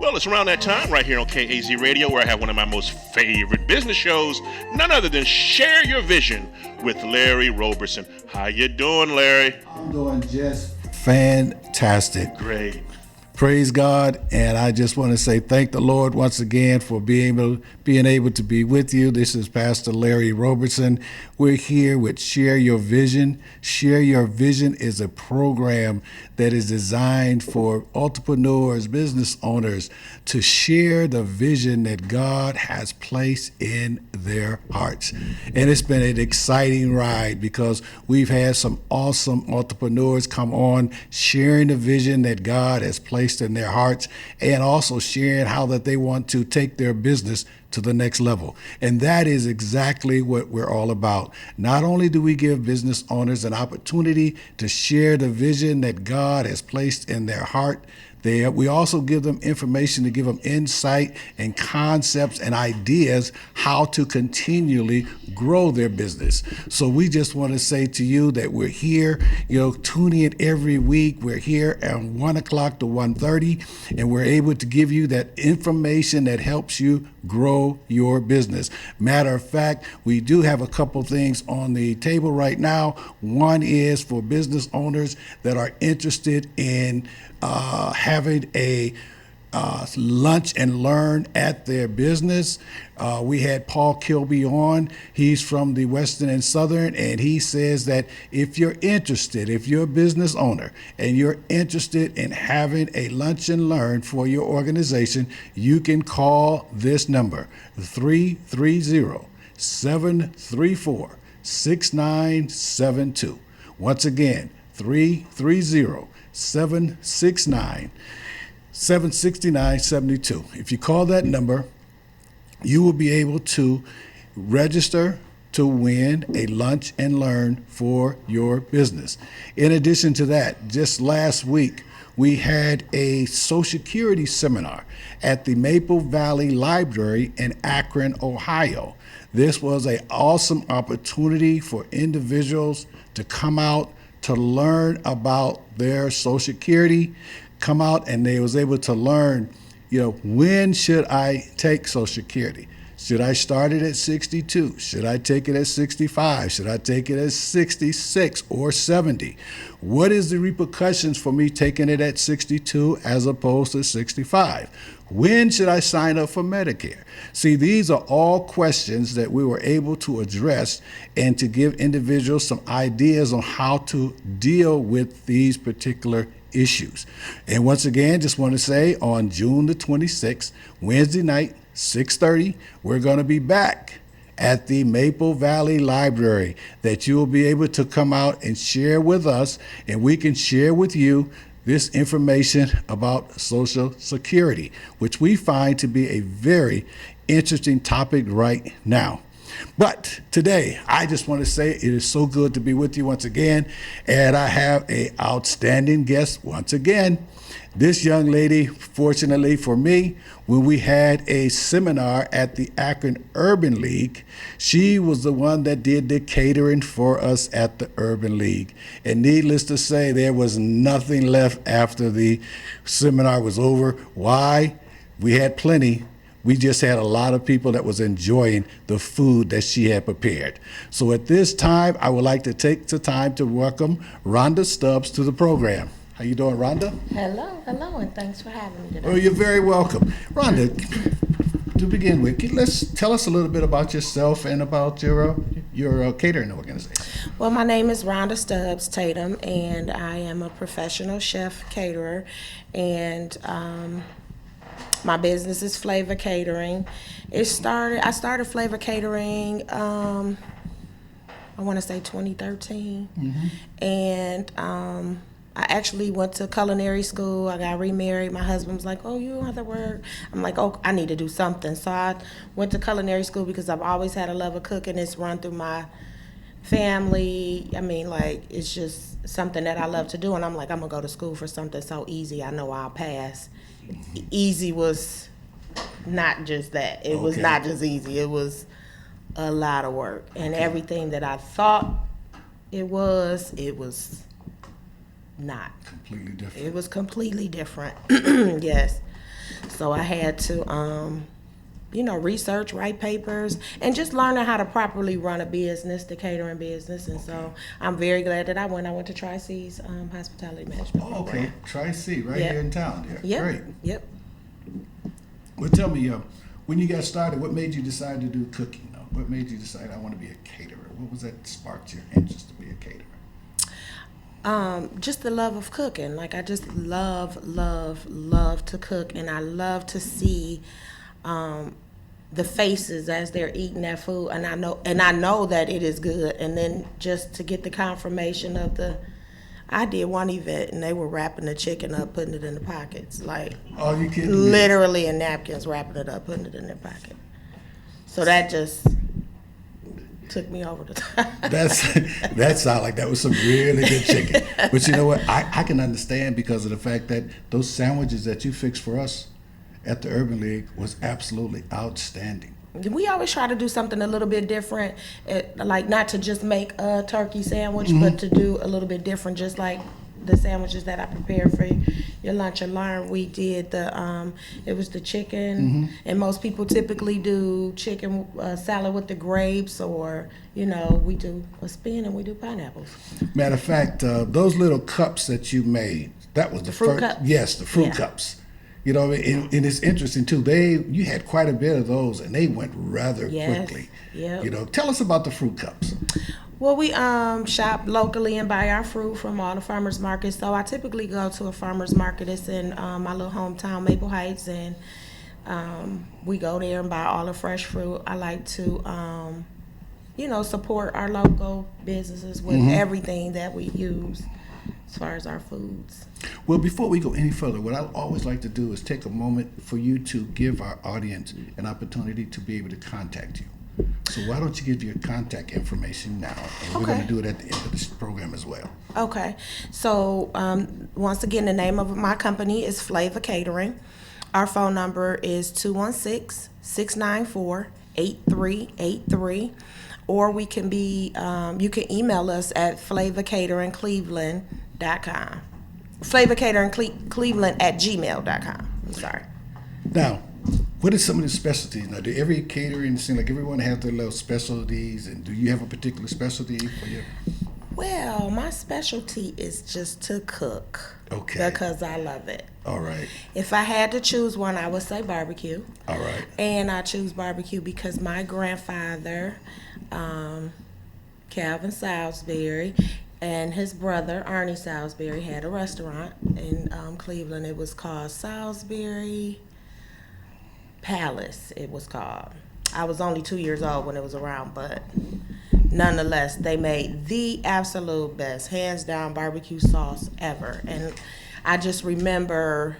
Well, it's around that time right here on KAZ Radio where I have one of my most favorite business shows, none other than Share Your Vision with Larry Roberson. How you doing, Larry? I'm doing just fantastic. Great. Praise God, and I just want to say thank the Lord once again for being able to be with you. This is Pastor Larry Roberson. We're here with Share Your Vision. Share Your Vision is a program that is designed for entrepreneurs, business owners to share the vision that God has placed in their hearts. And it's been an exciting ride because we've had some awesome entrepreneurs come on sharing the vision that God has placed in their hearts and also sharing how that they want to take their business to the next level. And that is exactly what we're all about. Not only do we give business owners an opportunity to share the vision that God has placed in their heart, we also give them information to give them insight and concepts and ideas how to continually grow their business. So we just want to say to you that we're here, tuning in every week. We're here at 1 o'clock to 1:30, and we're able to give you that information that helps you grow your business. Matter of fact, we do have a couple things on the table right now. One is for business owners that are interested in having a lunch and learn at their business. We had Paul Kilby on. He's from the Western and Southern, and he says that if you're interested, if you're a business owner and you're interested in having a lunch and learn for your organization, you can call this number, 330-734-6972. Once again, 330-769-769-72. If you call that number, you will be able to register to win a lunch and learn for your business. In addition to that, just last week, we had a Social Security seminar at the Maple Valley Library in Akron, Ohio. This was an awesome opportunity for individuals to come out to learn about their Social Security, come out and they was able to learn, when should I take Social Security? Should I start it at 62? Should I take it at 65? Should I take it at 66 or 70? What is the repercussions for me taking it at 62 as opposed to 65? When should I sign up for Medicare? See, these are all questions that we were able to address and to give individuals some ideas on how to deal with these particular issues. And once again, just want to say on June the 26th, Wednesday night, 6:30, we're going to be back at the Maple Valley Library that you will be able to come out and share with us, and we can share with you this information about Social Security, which we find to be a very interesting topic right now. But today, I just want to say it is so good to be with you once again, and I have an outstanding guest once again. This young lady, fortunately for me, when we had a seminar at the Akron Urban League, she was the one that did the catering for us at the Urban League. And needless to say, there was nothing left after the seminar was over. Why? We had plenty. We just had a lot of people that was enjoying the food that she had prepared. So at this time, I would like to take the time to welcome Rhonda Stubbs to the program. How you doing, Rhonda? Hello, and thanks for having me today. Oh, you're very welcome. Rhonda, to begin with, let's tell us a little bit about yourself and about your catering organization. Well, my name is Rhonda Stubbs Tatum, and I am a professional chef caterer, and my business is Flavor Catering. I started Flavor Catering, I want to say 2013, and I actually went to culinary school. I got remarried. My husband was like, "Oh, you don't have to work." I'm like, "Oh, I need to do something." So I went to culinary school because I've always had a love of cooking. It's run through my family. I mean, like, it's just something that I love to do. And I'm like, I'm going to go to school for something so easy I know I'll pass. Easy was not just that. It was not just easy. It was a lot of work. And everything that I thought it was not. Completely different. It was completely different. Yes. So I had to, research, write papers, and just learning how to properly run a business, the catering business. And so I'm very glad that I went to Tri-C's hospitality management program. Okay, Tri-C, right here in town. Yeah. Yep. Great. Yep. Well, tell me, when you got started, what made you decide to do cooking? What made you decide I want to be a caterer? What was that sparked your interest to be a caterer? Just the love of cooking. Like, I just love to cook, and I love to see the faces as they're eating that food, and I know that it is good. And then just to get the confirmation of I did one event and they were wrapping the chicken up, putting it in the pockets, like, oh, you kidding me? Literally in napkins, wrapping it up, putting it in their pocket. So that just took me over the top. That sounded like that was some really good chicken. But you know what? I can understand because of the fact that those sandwiches that you fixed for us at the Urban League was absolutely outstanding. We always try to do something a little bit different, like not to just make a turkey sandwich, but to do a little bit different, just like the sandwiches that I prepared for your lunch and learn. We did it was the chicken, and most people typically do chicken salad with the grapes, or we do a spin and we do pineapples. Matter of fact, those little cups that you made, that was the fruit first. cup? Yes, the fruit cups. You know, and it's interesting too. You had quite a bit of those, and they went rather quickly. Yep. Tell us about the fruit cups. Well, we shop locally and buy our fruit from all the farmers markets. So I typically go to a farmers market. It's in my little hometown, Maple Heights, and we go there and buy all the fresh fruit. I like to, support our local businesses with everything that we use as far as our foods. Well, before we go any further, what I always like to do is take a moment for you to give our audience an opportunity to be able to contact you. So why don't you give your contact information now? And we're going to do it at the end of this program as well. Okay. So once again, the name of my company is Flavor Catering. Our phone number is 216-694-8383. Or we can you can email us at flavorcateringcleveland.com. flavorcateringcleveland@gmail.com. I'm sorry. Now, what are some of the specialties? Now, do every catering seem like everyone has their little specialties, and do you have a particular specialty for you? Well, my specialty is just to cook. Okay. Because I love it. All right. If I had to choose one, I would say barbecue. All right. And I choose barbecue because my grandfather, Calvin Salisbury, and his brother, Ernie Salisbury, had a restaurant in Cleveland. It was called Salisbury Palace, it was called. I was only 2 years old when it was around, but nonetheless, they made the absolute best, hands down, barbecue sauce ever. And I just remember,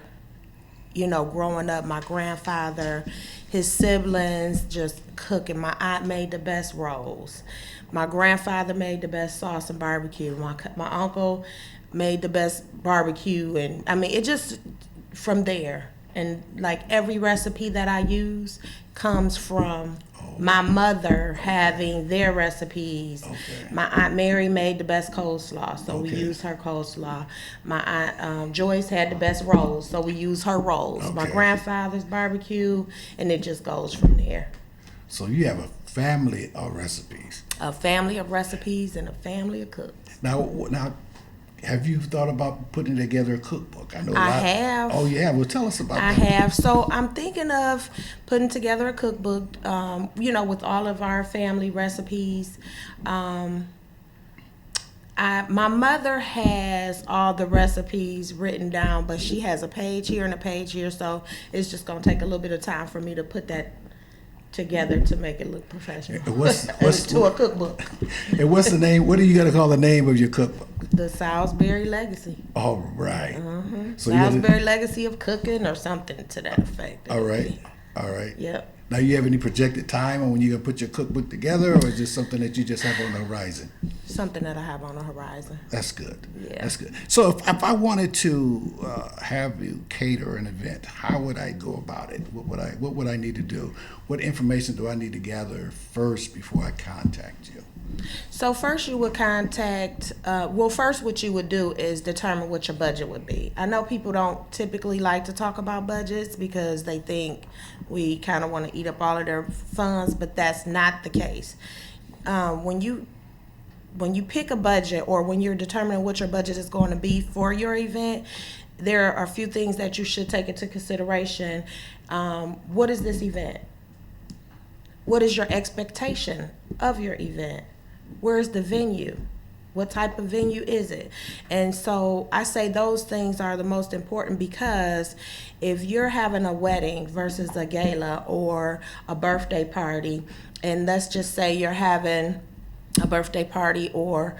growing up, my grandfather, his siblings just cooking. My aunt made the best rolls. My grandfather made the best sauce and barbecue. My uncle made the best barbecue. And I mean, it just, from there. And like every recipe that I use comes from my mother having their recipes. Okay. My Aunt Mary made the best coleslaw, so we used her coleslaw. My Aunt Joyce had the best rolls, so we used her rolls. My grandfather's barbecue, and it just goes from there. So you have a family of recipes. A family of recipes and a family of cooks. Now, Have you thought about putting together a cookbook? I know a I lot. have. Oh yeah, well tell us about I that. have. So I'm thinking of putting together a cookbook, with all of our family recipes. My mother has all the recipes written down, but she has a page here and a page here, so it's just gonna take a little bit of time for me to put that together to make it look professional. What's to a cookbook. And what's the name? What are you gonna call the name of your cookbook? The Salisbury Legacy. All right. So Salisbury Legacy of Cooking or something to that effect. all right. All right. Yep. Now, you have any projected time on when you're gonna put your cookbook together, or is this something that you just have on the horizon? Something that I have on the horizon. That's good. Yeah. That's good. So, if I wanted to have you cater an event, how would I go about it? What would I need to do? What information do I need to gather first before I contact you? So first you would contact, first what you would do is determine what your budget would be. I know people don't typically like to talk about budgets because they think we kind of want to eat up all of their funds, but that's not the case. When you pick a budget or when you're determining what your budget is going to be for your event, there are a few things that you should take into consideration. What is this event? What is your expectation of your event? Where's the venue? What type of venue is it? And so I say those things are the most important because if you're having a wedding versus a gala or a birthday party, and let's just say you're having a birthday party or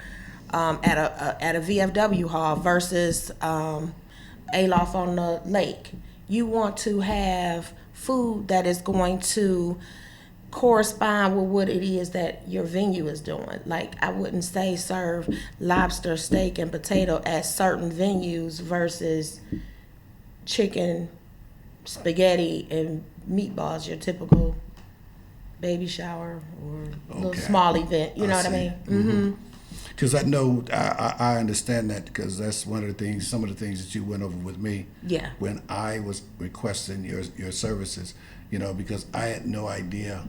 at a VFW hall versus Aloft on the lake, you want to have food that is going to correspond with what it is that your venue is doing. Like, I wouldn't say serve lobster, steak, and potato at certain venues versus chicken, spaghetti, and meatballs, your typical baby shower or little small event. You know what I mean? Mm-hmm. Because I know, I understand that because that's one of the things, some of the things that you went over with me. Yeah. When I was requesting your services, because I had no idea.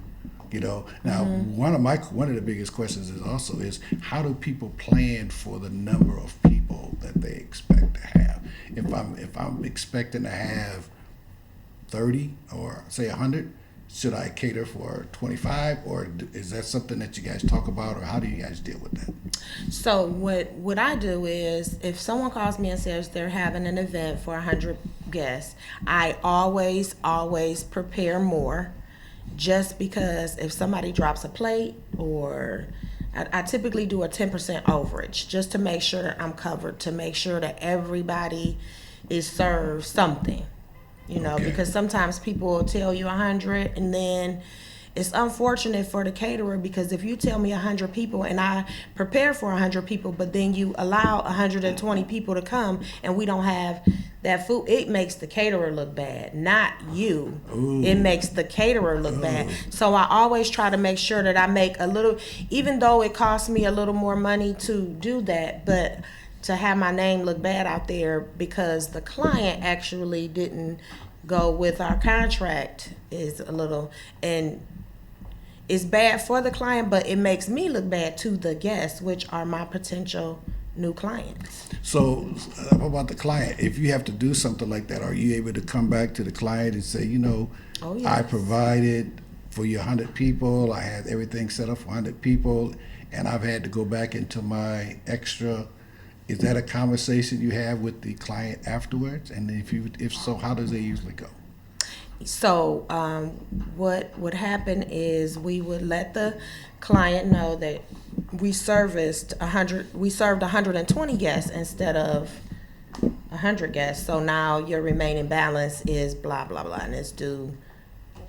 Now one of the biggest questions is how do people plan for the number of people that they expect to have? If I'm expecting to have 30 or say 100, should I cater for 25, or is that something that you guys talk about, or how do you guys deal with that? So what I do is if someone calls me and says they're having an event for 100 guests, I always prepare more. Just because if somebody drops a plate or I typically do a 10% overage just to make sure that I'm covered, to make sure that everybody is served something, Okay. because sometimes people will tell you 100 and then it's unfortunate for the caterer because if you tell me 100 people and I prepare for 100 people, but then you allow 120 people to come and we don't have that food, it makes the caterer look bad, not you. Ooh. It makes the caterer look bad. So I always try to make sure that I make a little, even though it costs me a little more money to do that, but to have my name look bad out there because the client actually didn't go with our contract is a little, and it's bad for the client, but it makes me look bad to the guests, which are my potential new clients. So, what about the client? If you have to do something like that, are you able to come back to the client and say, Oh, yes. I provided for you 100 people, I had everything set up for 100 people, and I've had to go back into my extra. Is that a conversation you have with the client afterwards? And if so, how does it usually go? So what would happen is we would let the client know that we served 120 guests instead of 100 guests. So now your remaining balance is blah, blah, blah, and it's due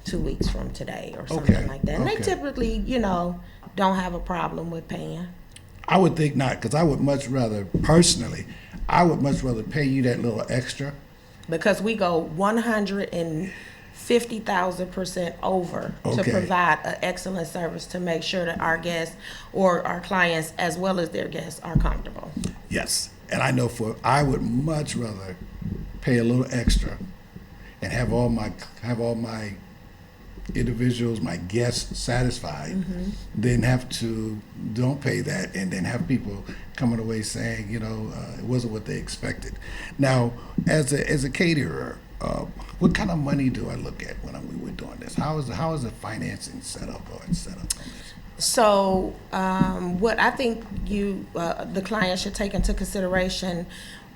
2 weeks from today or something like that. And they typically, don't have a problem with paying. I would think not, because I would much rather pay you that little extra. Because we go 150,000% over to provide an excellent service to make sure that our guests or our clients as well as their guests are comfortable. Yes, and I know I would much rather pay a little extra and have all my individuals, my guests satisfied, then don't pay that, and then have people coming away saying, it wasn't what they expected. Now, as a caterer, what kind of money do I look at when we're doing this? How is the financing set up on this? So, what I think the client should take into consideration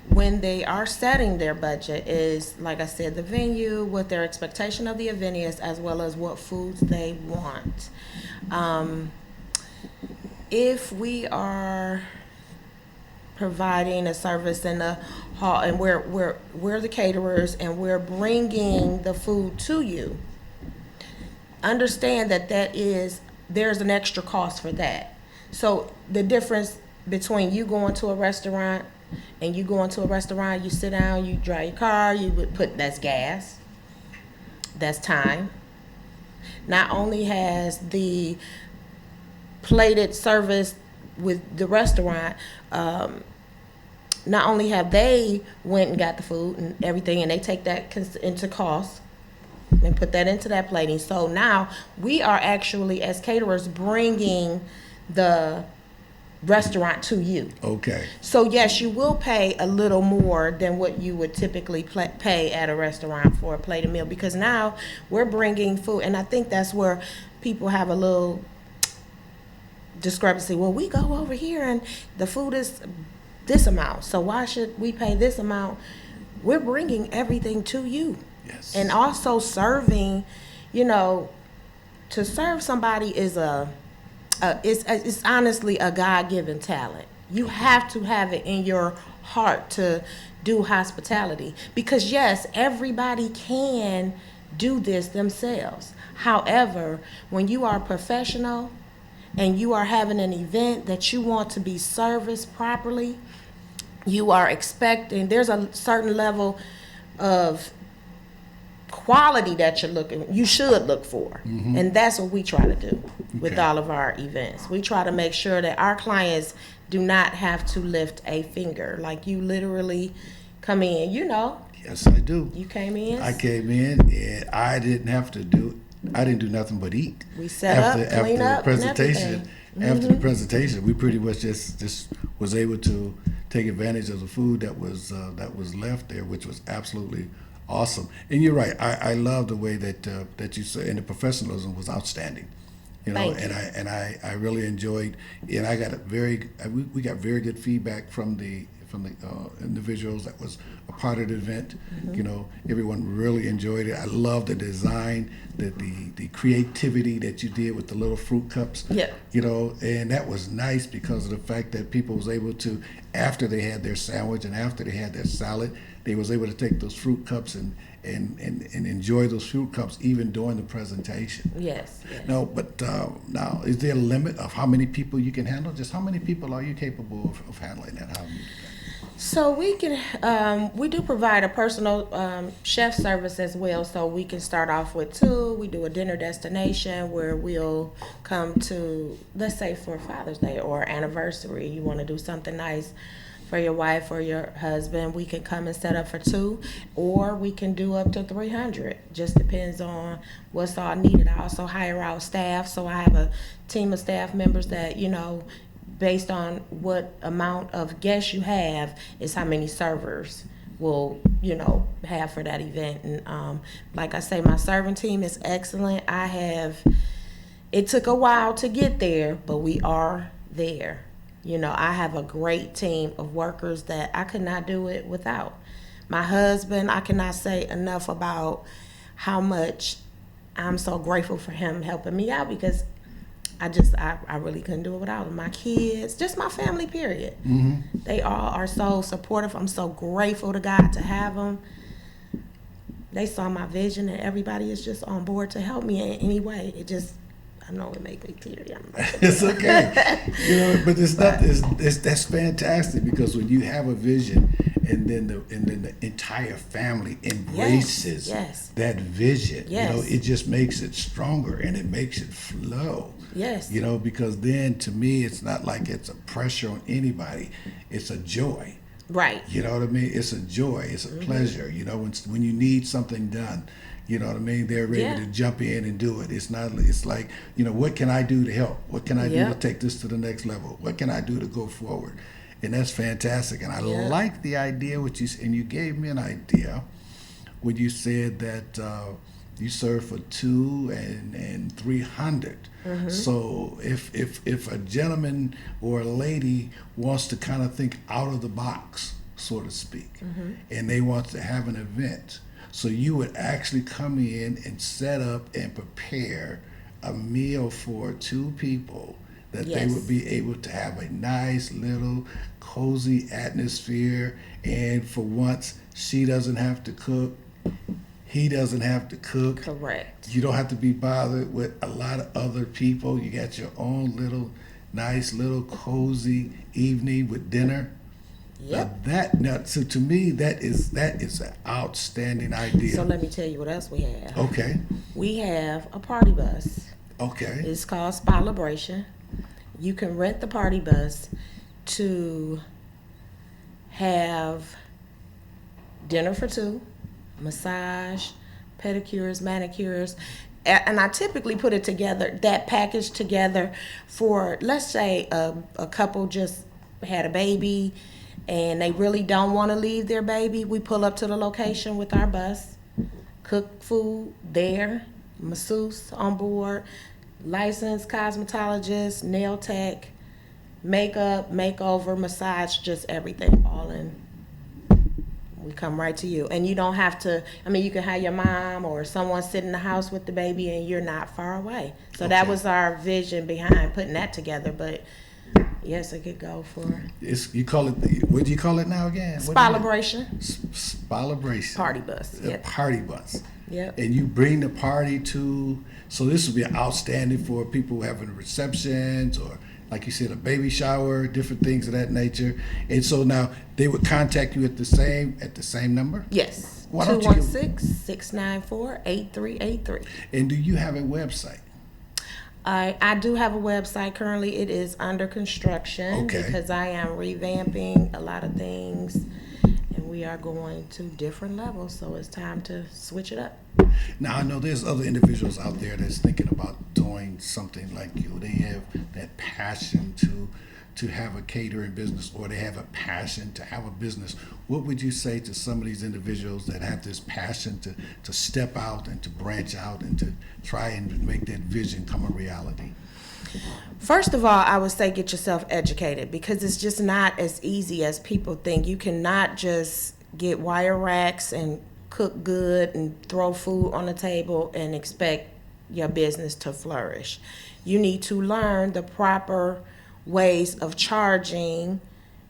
when they are setting their budget is, like I said, the venue, what their expectation of the event is, as well as what foods they want. If we are providing a service in the hall, and we're the caterers, and we're bringing the food to you, understand that there's an extra cost for that. So the difference between you going to a restaurant and you go into a restaurant, you sit down, you drive your car, that's gas, that's time. Not only has the plated service with the restaurant, not only have they went and got the food and everything, and they take that into cost and put that into that plating. So now we are actually, as caterers, bringing the restaurant to you. Okay. So yes, you will pay a little more than what you would typically pay at a restaurant for a plated meal, because now we're bringing food, and I think that's where people have a little discrepancy. Well, we go over here and the food is this amount, so why should we pay this amount? We're bringing everything to you. Yes. And also serving, to serve somebody is it's honestly a God-given talent. You have to have it in your heart to do hospitality, because yes, everybody can do this themselves. However, when you are a professional and you are having an event that you want to be serviced properly, you are expecting, there's a certain level of quality that you should look for. And that's what we try to do with all of our events. We try to make sure that our clients do not have to lift a finger. Like, you literally come in, Yes, I do. you came in. I came in and I didn't do nothing but eat. We set up, clean up, the presentation. and After the presentation, we pretty much just was able to take advantage of the food that was left there, which was absolutely awesome. And you're right. I love the way that you said, and the professionalism was outstanding. Thank you. And I really enjoyed, and I got we got very good feedback from the individuals that was a part of the event. Everyone really enjoyed it. I love the design, the creativity that you did with the little fruit cups. Yeah. And that was nice because of the fact that people was able to, after they had their sandwich and after they had their salad, they was able to take those fruit cups and enjoy those fruit cups even during the presentation. Yes. No, but now, is there a limit of how many people you can handle? Just how many people are you capable of handling that? How do you do that? So we do provide a personal chef service as well. So we can start off with 2. We do a dinner destination where we'll come to, let's say for Father's Day or anniversary, you want to do something nice for your wife or your husband, we can come and set up for 2, or we can do up to 300. Just depends on what's all needed. I also hire out staff, so I have a team of staff members that, based on what amount of guests you have is how many servers will have for that event. And like I say, my serving team is excellent. It took a while to get there, but we are there. I have a great team of workers that I could not do it without. My husband, I cannot say enough about how much I'm so grateful for him helping me out, because I really couldn't do it without him. My kids, just my family, period. They all are so supportive. I'm so grateful to God to have them. They saw my vision, and everybody is just on board to help me in any way. I know it makes me teary. It's okay, but it's not. That's fantastic, because when you have a vision, and then the entire family embraces that vision, it just makes it stronger and it makes it flow. Yes. Because then, to me, it's not like it's a pressure on anybody. It's a joy. Right. You know what I mean? It's a joy. It's a pleasure. You know, when you need something done, you know what I mean? They're ready Yeah. to jump in and do it. It's not. It's like, you know, what can I do to help? What can I do to Yep. take this to the next level? What can I do to go forward? And that's fantastic. And I Yeah. like the idea and you gave me an idea when you said that you serve for 2 and 300. So if a gentleman or a lady wants to kind of think out of the box, so to speak, and they want to have an event, so you would actually come in and set up and prepare a meal for 2 people that they Yes. would be able to have a nice little cozy atmosphere, and for once she doesn't have to cook, he doesn't have to cook. Correct. You don't have to be bothered with a lot of other people. You got your own little nice little cozy evening with dinner. Yep. So to me that is an outstanding idea. So let me tell you what else we have. Okay. We have a party bus. Okay. It's called Spilibration. You can rent the party bus to have dinner for 2, massage, pedicures, manicures, and I typically put it together, that package together for, let's say a couple just had a baby and they really don't want to leave their baby. We pull up to the location with our bus, cook food there, masseuse on board, licensed cosmetologist, nail tech, makeup, makeover, massage, just everything all in. We come right to you. And you don't have to, I mean, you can have your mom or someone sit in the house with the baby and you're not far away. So that Okay. was our vision behind putting that together. But yes, it could go for You call it, what do you call it now again? What do you- Spilibration Spilibration. party bus. The Yep. party bus. Yep. And you bring the party to, so this would be outstanding for people having receptions or, like you said, a baby shower, different things of that nature. And so now they would contact you at the same number? Yes. Why don't you- 216-694-8383. And do you have a website? I do have a website currently. It is under construction Okay. because I am revamping a lot of things and we are going to different levels. So it's time to switch it up. Now, I know there's other individuals out there that's thinking about doing something like you. They have that passion to have a catering business, or they have a passion to have a business. What would you say to some of these individuals that have this passion to step out and to branch out and to try and make that vision come a reality? First of all, I would say get yourself educated because it's just not as easy as people think. You cannot just get wire racks and cook good and throw food on the table and expect your business to flourish. You need to learn the proper ways of charging.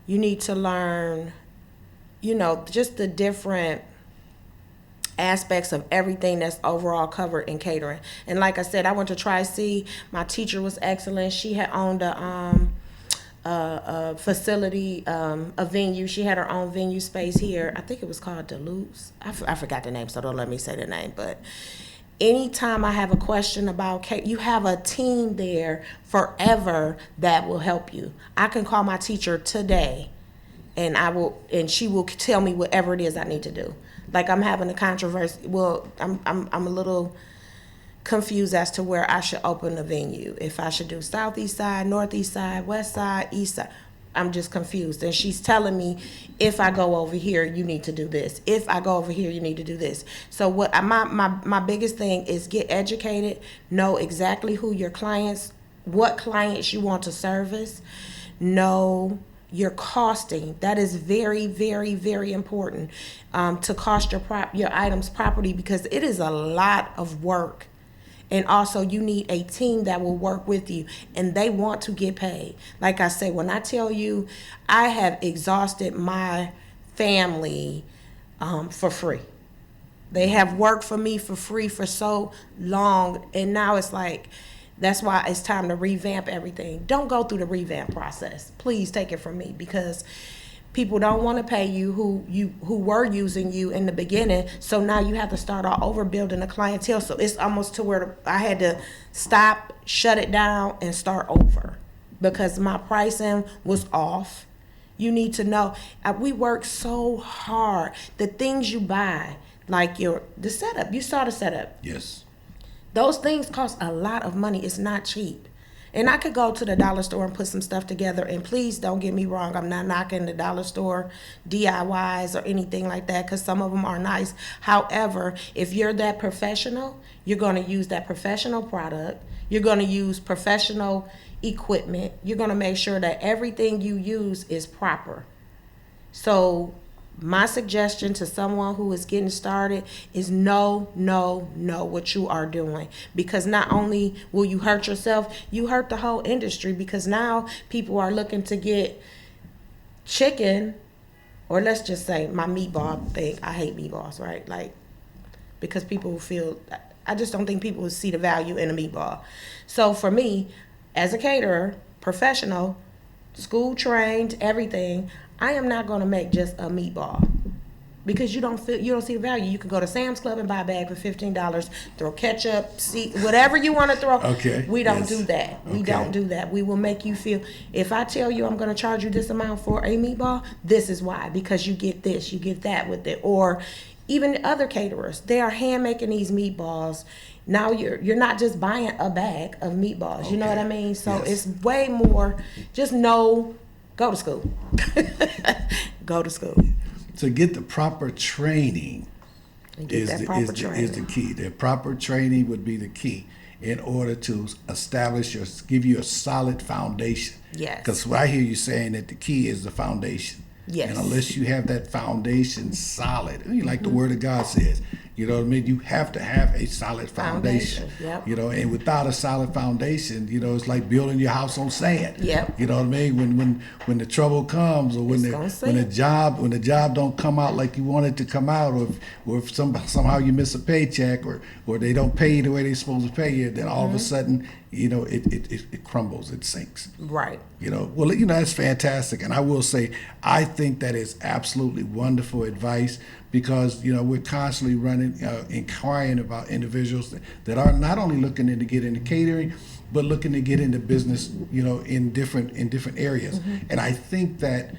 You need to learn, just the different aspects of everything that's overall covered in catering. And like I said, I went to Tri-C. My teacher was excellent. She had owned a facility, a venue. She had her own venue space here. I think it was called Duluth's. I forgot the name, so don't let me say the name. But anytime I have a question about cake, you have a team there forever that will help you. I can call my teacher today, and she will tell me whatever it is I need to do. Like I'm having a controversy. Well, I'm a little confused as to where I should open a venue. If I should do southeast side, northeast side, west side, east side. I'm just confused. And she's telling me, if I go over here, you need to do this. If I go over here, you need to do this. So what my biggest thing is get educated, know exactly who your clients, what clients you want to service, know your costing. That is very, very, very important to cost your items properly because it is a lot of work. And also you need a team that will work with you and they want to get paid. Like I say, when I tell you I have exhausted my family for free. They have worked for me for free for so long, and now it's like, that's why it's time to revamp everything. Don't go through the revamp process. Please take it from me because people don't want to pay you who were using you in the beginning. So now you have to start all over building a clientele. So it's almost to where I had to stop, shut it down, and start over because my pricing was off. You need to know. We work so hard. The things you buy, like the setup. You saw the setup. Yes. Those things cost a lot of money. It's not cheap. And I could go to the dollar store and put some stuff together. And please don't get me wrong. I'm not knocking the dollar store DIYs or anything like that, because some of them are nice. However, if you're that professional, you're going to use that professional product. You're going to use professional equipment. You're going to make sure that everything you use is proper. So my suggestion to someone who is getting started is know what you are doing, because not only will you hurt yourself, you hurt the whole industry, because now people are looking to get chicken, or let's just say my meatball thing. I hate meatballs, right? Like, because people feel, I just don't think people will see the value in a meatball. So for me, as a caterer, professional, school trained, everything, I am not going to make just a meatball, because you don't see the value. You can go to Sam's Club and buy a bag for $15, throw ketchup, whatever you want to throw. Okay. We don't do that. We Okay. don't do that. We will make you feel, if I tell you I'm going to charge you this amount for a meatball, this is why, because you get this, you get that with it. Or even other caterers, they are hand making these meatballs. Now you're not just buying a bag of meatballs. Okay. You know what I mean? So yes. It's way more. Just know. Go to school. Go to school. To get the proper training is the key. The proper training would be the key in order to give you a solid foundation. Yes. Because what I hear you saying, that the key is the foundation. Yes. And unless you have that foundation solid, like the Word of God says, you know what I mean? You have to have a solid foundation. Yep. You know, and without a solid foundation, it's like building your house on sand. Yep. You know what I mean? When the trouble comes, or when the job don't come out like you want it to come out, or if somehow you miss a paycheck, or they don't pay you the way they're supposed to pay you, then all of a sudden, it crumbles, it sinks. Right. That's fantastic. And I will say, I think that is absolutely wonderful advice, because, we're constantly inquiring about individuals that are not only looking to get into catering, but looking to get into business, in different areas. Mm-hmm. And I think that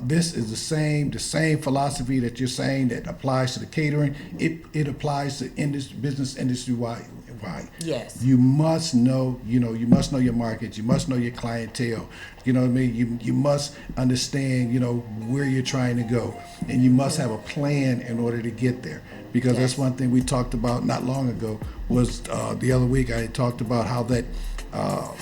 this is the same philosophy that you're saying that applies to the catering. It applies to business industry wide. Yes. You must know, you must know your market. You must know your clientele. You know what I mean? You must understand, where you're trying to go, and you must have a plan in order to get there. Because that's one thing we talked about not long ago. Was the other week I talked about how that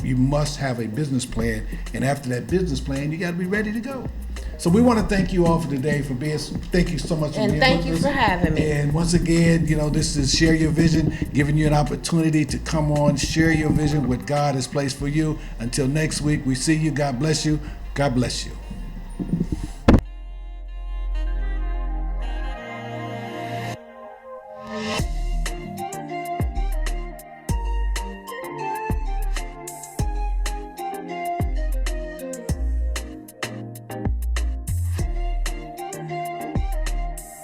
you must have a business plan, and after that business plan, you got to be ready to go. So we want to thank you all for today thank you so much for being with us. And thank you for having me. And once again, this is Share Your Vision, giving you an opportunity to come on, share your vision, what God has placed for you. Until next week, we see you. God bless you. God bless you.